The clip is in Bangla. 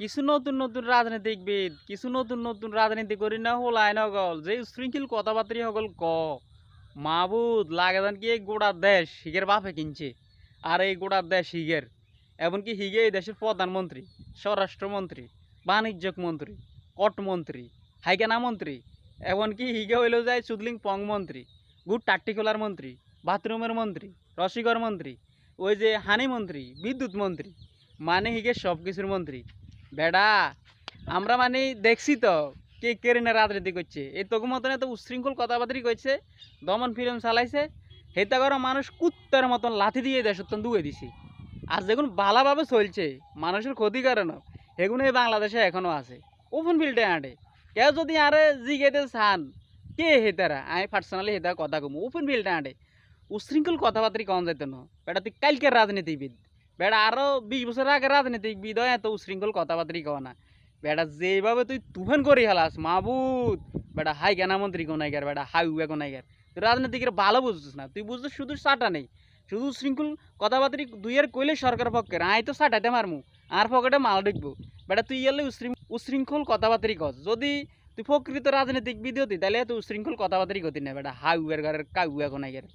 কিছু নতুন নতুন রাজনীতিকবিদ কিছু নতুন নতুন রাজনীতি করি না হলাই নগল যে উশৃঙ্খল কথাবার্তা হগল মাহবুদ লাগে কি এই গোটা দেশ হিগের বাপে কিনছে আর এই গোটা দেশ হিগের এমনকি হিগে এই দেশের প্রধানমন্ত্রী স্বরাষ্ট্রমন্ত্রী বাণিজ্যক মন্ত্রী কটমন্ত্রী হাইকেনা মন্ত্রী এমনকি হিগে হইল যায় সুদলিং পং মন্ত্রী গুড টাট্টিকুলার মন্ত্রী বাথরুমের মন্ত্রী রসিকর মন্ত্রী ওই যে হানি মন্ত্রী বিদ্যুৎ মন্ত্রী মানে হিগে সব কিছুর মন্ত্রী বেডা আমরা মানে দেখছি তো কে কেড়ে না রাজনীতি করছে এই তোকে মতন এত উশৃঙ্খল কথাবার্তা কইছে দমন ফিল্ম চালাইছে হেতা করে মানুষ কুত্তার মতন লাথি দিয়ে দেশ দুয়ে দিছি আর যেগুন ভালোভাবে চলছে মানুষের ক্ষতি করে না এগুলো এই বাংলাদেশে এখনো আছে ওপেন ফিল্ডে আঁটে কেউ যদি আরে জিগেতে চান কে হেতারা আমি পার্সোনালি হেতা কথা কম ওপেন ফিল্ডে আঁটে উশৃঙ্খল কথাবার্তা কম যেত না বেটা তুই কালকের রাজনীতিবিদ বেটা আরও 20 বছর আগে রাজনীতিবিদ হয় এত উশৃঙ্খল কথাবার্তা কও না বেটা যেভাবে তুই তুফান করি হেলাস মাহবুদ বেটা হাই কেনা মন্ত্রী কোনাইগার বেটা হাই উয়া কোনাইগার তুই রাজনীতিকের ভালো বুঝছিস না তুই বুঝছিস শুধু সাটা নেই শুধু উশৃঙ্খল কথাবার্তা দুইয়ের কইলে সরকার পক্ষের আয় তো সাটাইতে মারমু আর পকেটে মাল ঢুকবো বেটা তুই এলে উশৃঙ্খল কথাবার্তা কস যদি তুই প্রকৃত রাজনীতিক বিধি হতি তাহলে তুই উশৃঙ্খল কথাবার্তা গতি না বেটা হাই উয়ার ঘরের কাউ কোনাইগার